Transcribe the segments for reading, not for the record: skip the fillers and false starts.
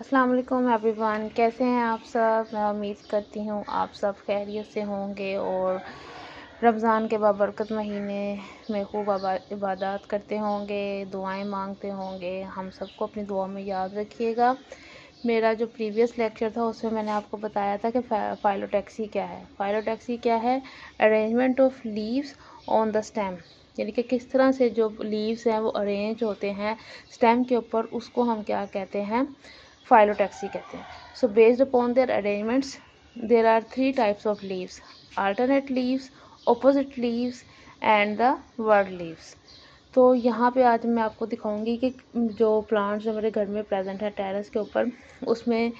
अस्सलाम वालेकुम एवरीवन, कैसे हैं आप सब। मैं उम्मीद करती हूँ आप सब खैरियत से होंगे और रमज़ान के बाबरकत महीने में खूब इबादत करते होंगे, दुआएं मांगते होंगे। हम सबको अपनी दुआ में याद रखिएगा। मेरा जो प्रीवियस लेक्चर था उसमें मैंने आपको बताया था कि फाइलोटैक्सी क्या है। फाइलोटैक्सी क्या है? Arrangement of leaves on the stem, यानी कि किस तरह से जो लीव्स हैं वो अरेंज होते हैं स्टेम के ऊपर, उसको हम क्या कहते हैं? फाइलोटैक्सी कहते हैं। So based upon their arrangements there are 3 types of leaves: alternate leaves, opposite leaves and the whorled leaves. तो यहाँ पे आज मैं आपको दिखाऊंगी कि जो प्लांट्स जो मेरे घर में प्रेजेंट है टेरेस के ऊपर, उसमें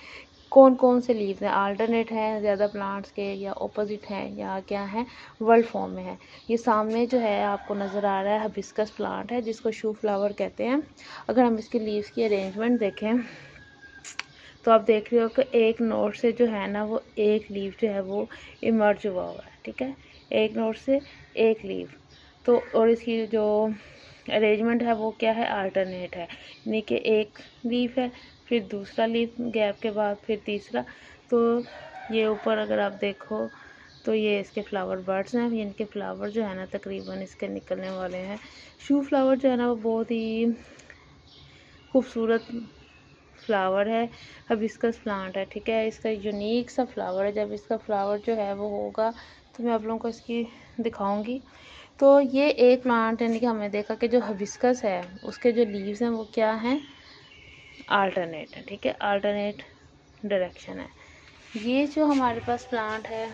कौन कौन से लीव्स हैं, अल्टरनेट हैं ज़्यादा प्लांट्स के, या ऑपोजिट हैं, या क्या है, वर्ल्ड फॉर्म में है। ये सामने जो है आपको नज़र आ रहा है हिबिस्कस प्लांट है, जिसको शू फ्लावर कहते हैं। अगर हम इसके लीव्स की अरेंजमेंट देखें तो आप देख रहे हो कि एक नोट से जो है ना वो एक लीव जो है वो इमर्ज हुआ है। ठीक है, एक नोट से एक लीव। तो और इसकी जो अरेंजमेंट है वो क्या है? अल्टरनेट है, यानी कि एक लीफ है, फिर दूसरा लीफ, गैप के बाद फिर तीसरा। तो ये ऊपर अगर आप देखो तो ये इसके फ्लावर बर्ड्स हैं, इनके फ्लावर जो है ना तकरीबन इसके निकलने वाले हैं। शू फ्लावर जो है ना वो बहुत ही खूबसूरत फ्लावर है, हिबिस्कस प्लांट है। ठीक है, इसका यूनिक सा फ्लावर है। जब इसका फ्लावर जो है वो होगा तो मैं आप लोगों को इसकी दिखाऊंगी। तो ये एक प्लांट यानी कि हमने देखा कि जो हिबिस्कस है उसके जो लीव्स हैं वो क्या हैं? अल्टरनेट है। ठीक है, अल्टरनेट डायरेक्शन है। ये जो हमारे पास प्लांट है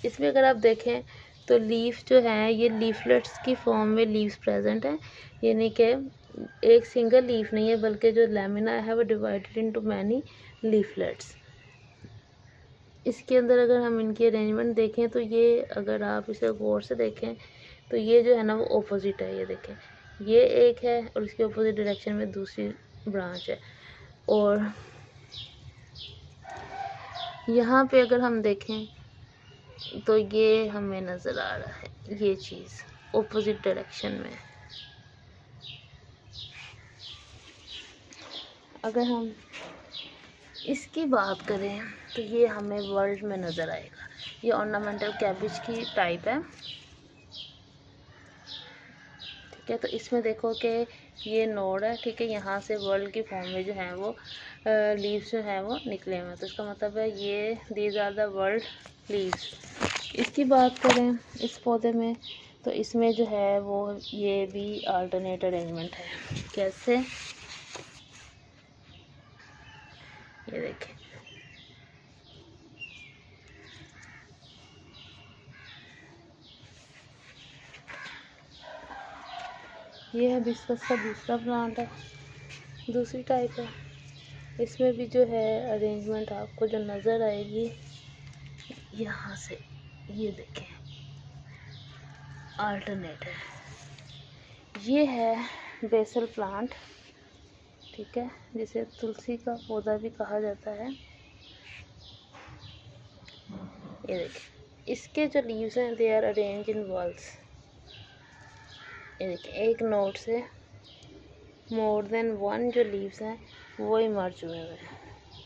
इसमें अगर आप देखें तो लीफ जो है ये लीफलेट्स की फॉर्म में लीव्स प्रेजेंट है, यानी कि एक सिंगल लीफ नहीं है बल्कि जो लेमिना है वो डिवाइडेड इनटू मैनी लीफलेट्स। इसके अंदर अगर हम इनकी अरेंजमेंट देखें तो ये, अगर आप इसे गौर से देखें तो ये जो है ना वो ऑपोजिट है। ये देखें, ये एक है और इसके ऑपोजिट डायरेक्शन में दूसरी ब्रांच है। और यहाँ पे अगर हम देखें तो ये हमें नज़र आ रहा है ये चीज़ ऑपोजिट डायरेक्शन में। अगर हम इसकी बात करें तो ये हमें वर्ल्ड में नज़र आएगा। ये ऑर्नामेंटल कैबिज की टाइप है। ठीक है, तो इसमें देखो कि ये नोड है। ठीक है, यहाँ से वर्ल्ड की फॉर्म में जो है वो लीव्स जो है वो निकले हुए हैं। तो इसका मतलब है ये these are the whorled leaves. इसकी बात करें इस पौधे में तो इसमें जो है वो ये भी अल्टरनेट अरेंजमेंट है। कैसे? ये देखें, ये हिबिस्कस का दूसरा प्लांट है, दूसरी टाइप है। इसमें भी जो है अरेंजमेंट आपको जो नज़र आएगी यहाँ से, ये देखें अल्टरनेट है। ये है बेसल प्लांट। ठीक है, जिसे तुलसी का पौधा भी कहा जाता है। ये देखिए, इसके जो लीव्स हैं they are arrange in balls. ये देखिए, एक नोट से मोर देन वन जो लीव्स हैं वो इमर्ज हुए हुए हैं।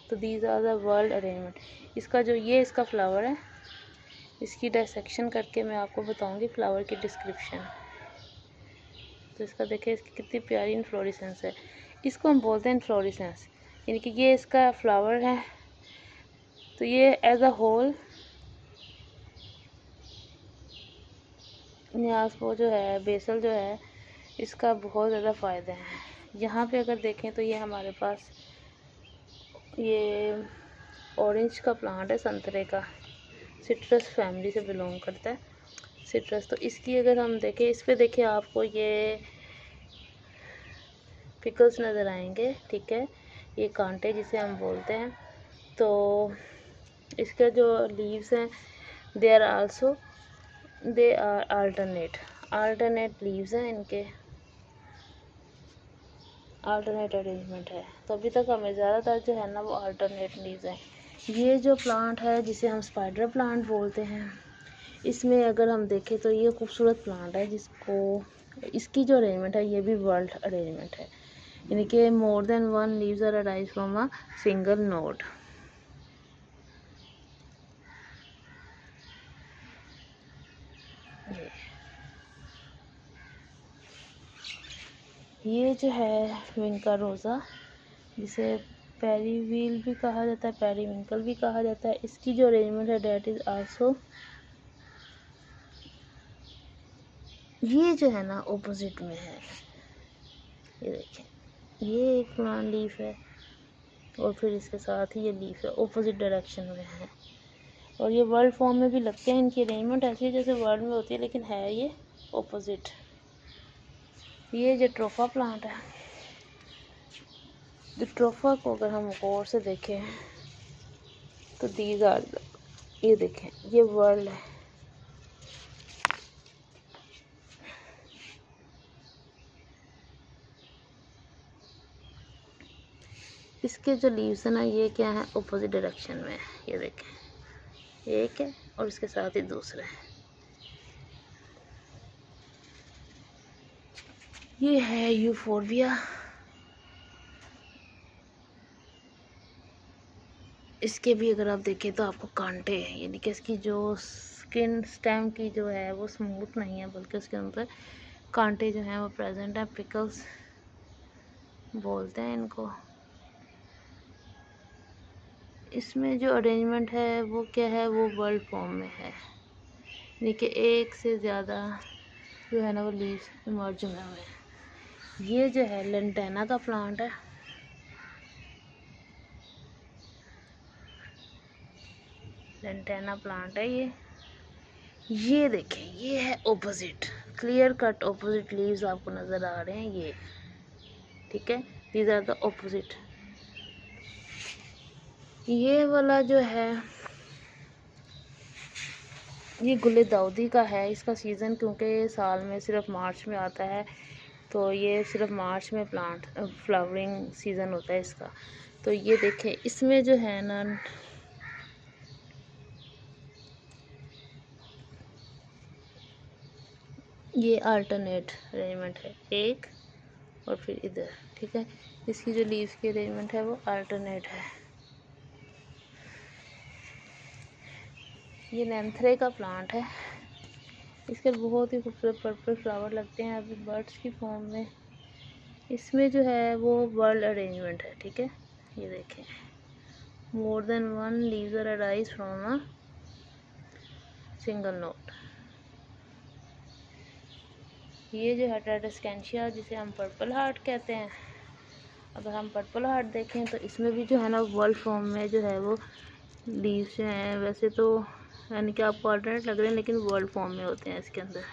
तो these are the whorled arrangement. इसका जो ये इसका फ्लावर है, इसकी डायसेक्शन करके मैं आपको बताऊंगी फ्लावर की डिस्क्रिप्शन। तो इसका देखिए, इसकी कितनी प्यारी इन्फ्लोरेसेंस है। इसको हम बोलते हैं इन्फ्लोरेसेंस, यानी कि ये इसका फ्लावर है। तो ये एज अ होल न्यास वो जो है बेसल जो है इसका बहुत ज़्यादा फ़ायदे हैं। यहाँ पे अगर देखें तो ये हमारे पास ये ऑरेंज का प्लांट है, संतरे का, सिट्रस फैमिली से बिलोंग करता है, सिट्रस। तो इसकी अगर हम देखें, इस पे देखिए आपको ये पिकल्स नज़र आएंगे। ठीक है, ये कांटे जिसे हम बोलते हैं। तो इसके जो लीव्स हैं they are also they are alternate leaves हैं, इनके अल्टरनेट अरेंजमेंट है। तो अभी तक हमें ज़्यादातर जो है ना वो अल्टरनेट लीव्स हैं। ये जो प्लांट है जिसे हम स्पाइडर प्लांट बोलते हैं, इसमें अगर हम देखें तो ये खूबसूरत प्लांट है जिसको, इसकी जो अरेंजमेंट है ये भी वर्ल्ड अरेंजमेंट है। यानी कि more than one leaves are arise from a single node. ये जो है विंका रोज़ा, जिसे पेरीवील भी कहा जाता है, पेरीविंकल भी कहा जाता है। इसकी जो अरेंजमेंट है डेट इज़ आल्सो, ये जो है ना ऑपोजिट में है। ये देखें, ये एक प्लांट लीफ है और फिर इसके साथ ही ये लीफ है, ऑपोजिट डायरेक्शन में है। और ये वर्ल्ड फॉर्म में भी लगते हैं। इनकी अरेंजमेंट ऐसी है जैसे वर्ल्ड में होती है, लेकिन है ये ऑपोजिट। ये जट्रोफा प्लांट है। जट्रोफा को अगर हम गौर से देखें तो दीज आर, ये देखें, ये वर्ल्ड है। इसके जो लीव्स है ना, ये क्या है, ऑपोजिट डायरेक्शन में है। ये देखें, एक है और इसके साथ ही दूसरा है। ये है यूफोर्बिया। इसके भी अगर आप देखें तो आपको कांटे हैं, यानी कि इसकी जो स्किन स्टेम की जो है वो स्मूथ नहीं है, बल्कि उसके अंदर कांटे जो हैं वो प्रेजेंट हैं। पिकल्स बोलते हैं इनको। इसमें जो अरेंजमेंट है वो क्या है, वो वर्ल्ड फॉर्म में है, यानी कि एक से ज़्यादा जो है ना वो लीव्स इमर्ज हुए हैं। ये जो है लेंटेना का प्लांट है। लेंटेना प्लांट है ये देखें, ये है opposite, clear cut opposite leaves आपको नज़र आ रहे हैं ये, ठीक है। These are the opposite. ये वाला जो है ये गुले दाऊदी का है। इसका सीज़न क्योंकि साल में सिर्फ मार्च में आता है, तो ये सिर्फ मार्च में प्लांट फ्लावरिंग सीज़न होता है इसका। तो ये देखें, इसमें जो है ना ये अल्टरनेट अरेंजमेंट है, एक और फिर इधर, ठीक है। इसकी जो लीव्स की अरेंजमेंट है वो अल्टरनेट है। ये नेंथरे का प्लांट है। इसके बहुत ही खूबसूरत पर्पल फ्लावर लगते हैं अभी बर्ड्स की फॉर्म में। इसमें जो है वो वर्ल्ड अरेंजमेंट है, ठीक है। ये देखें, more than one leaves are arise from a single node. ये जो है ट्रेडेस्केंशिया, जिसे हम पर्पल हार्ट कहते हैं। अगर हम पर्पल हार्ट देखें तो इसमें भी जो है ना वर्ल्ड फॉर्म में जो है वो लीव्स जो हैं, वैसे तो यानी कि आपको ऑल्टरनेट लग रहे हैं, लेकिन वर्ल्ड फॉर्म में होते हैं इसके अंदर।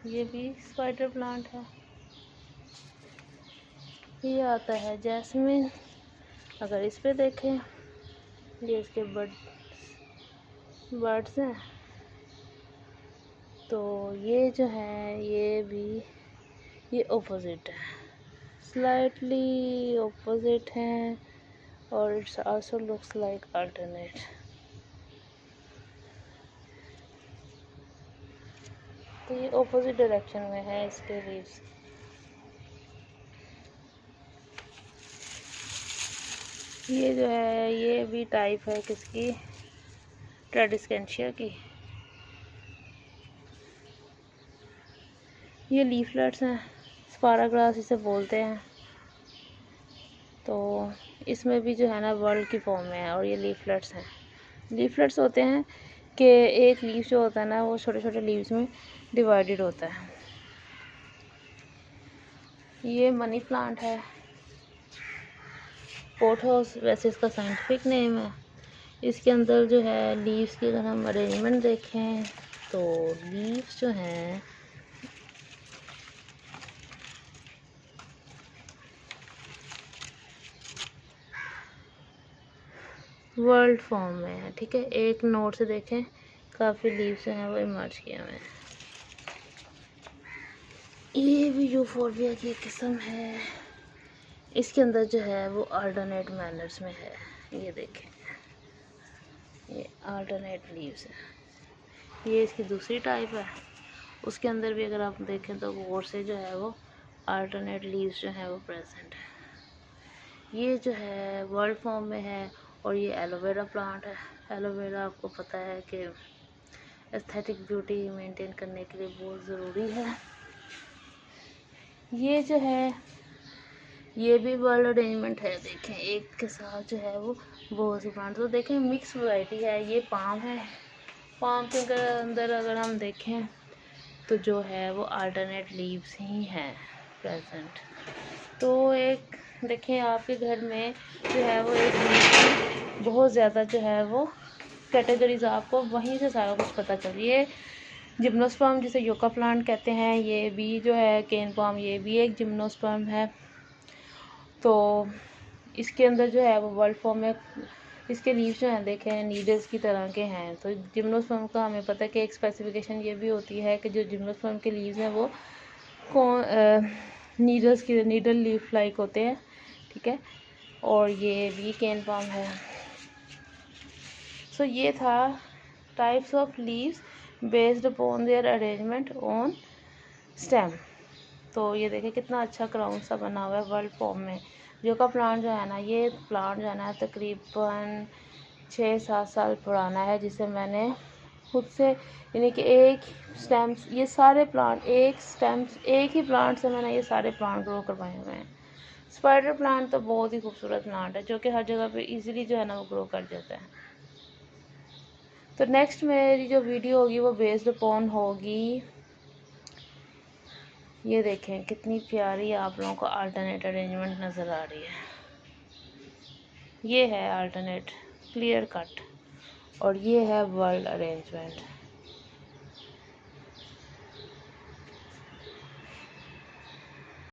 ये भी स्पाइडर प्लांट है। ये आता है जैस्मिन। अगर इस पे देखें, ये इसके बर्ड्स हैं। तो ये जो है ये भी ये ऑपोजिट है, स्लाइटली ऑपोजिट है, और it's also looks like alternate. तो ये ऑपोजिट डायरेक्शन में है इसके लीव्स। ये जो है ये भी टाइप है किसकी, ट्रेडेस्केंशिया की। ये लीफलेट्स हैं, स्पाराग्रास इसे बोलते हैं। तो इसमें भी जो है ना वर्ल्ड की फॉर्म में है, और ये लीफलेट्स हैं। लीफलेट्स होते हैं कि एक लीफ जो होता है ना वो छोटे छोटे लीव्स में डिवाइडेड होता है। ये मनी प्लांट है, पोथोस वैसे इसका साइंटिफिक नेम है। इसके अंदर जो है लीव्स की अगर हम अरेंजमेंट देखें तो लीव्स जो हैं वर्ल्ड फॉर्म में है, ठीक है। एक नोट से देखें, काफ़ी लीव्स जो हैं वो इमर्ज किए हुए हैं। ये भी यूफोर्बिया की एक किस्म है। इसके अंदर जो है वो अल्टरनेट मैनर्स में है। ये देखें, ये अल्टरनेट लीव्स है। ये इसकी दूसरी टाइप है। उसके अंदर भी अगर आप देखें तो गौर से जो है वो अल्टरनेट लीव्स जो है वो प्रेजेंट है। ये जो है वर्ल्ड फॉर्म में है और ये एलोवेरा प्लांट है। एलोवेरा आपको पता है कि एस्थेटिक ब्यूटी मेंटेन करने के लिए बहुत ज़रूरी है। ये जो है ये भी वर्ल्ड अरेंजमेंट है। देखें एक के साथ जो है वो बहुत सी प्लांट, तो देखें मिक्स वैरायटी है। ये पाम है, पाम के अंदर अगर हम देखें तो जो है वो अल्टरनेट लीव्स ही हैं प्रेजेंट। तो एक देखें आपके घर में जो है वो एक बहुत ज़्यादा जो है वो कैटेगरीज आपको वहीं से सारा कुछ पता चल। ये जिम्नोस्पर्म जिसे योका प्लांट कहते हैं, ये भी जो है केन पाम, ये भी एक जिम्नोस्पर्म है। तो इसके अंदर जो है वो वर्ल्ड फॉर्म में इसके लीव्स जो हैं देखें नीडल्स की तरह के हैं। तो जिम्नोस्पर्म का हमें पता है कि एक स्पेसिफिकेशन ये भी होती है कि जो जिम्नोस्पर्म के लीव्स हैं वो नीडल्स की नीडल लीफ लाइक होते हैं, ठीक है। और ये भी केन पाम है। सो ये था types of leaves based upon there arrangement on stem. तो ये देखें कितना अच्छा क्राउन सा बना हुआ है वर्ल्ड फॉर्म में। जो का प्लांट जो है ना, ये प्लांट जो है ना तकरीबन 6-7 साल पुराना है, जिसे मैंने खुद से यानी कि एक स्टेम्स ये सारे प्लांट एक ही प्लांट से मैंने ये सारे प्लांट ग्रो करवाए हुए हैं। स्पाइडर प्लांट तो बहुत ही खूबसूरत प्लांट है जो कि हर जगह पे इजीली जो है ना वो ग्रो कर जाता है। तो नेक्स्ट मेरी जो वीडियो होगी वो बेस्ड अपॉन होगी, ये देखें कितनी प्यारी आप लोगों को अल्टरनेट अरेंजमेंट नज़र आ रही है। ये है अल्टरनेट क्लियर कट और ये है वर्ल्ड अरेंजमेंट।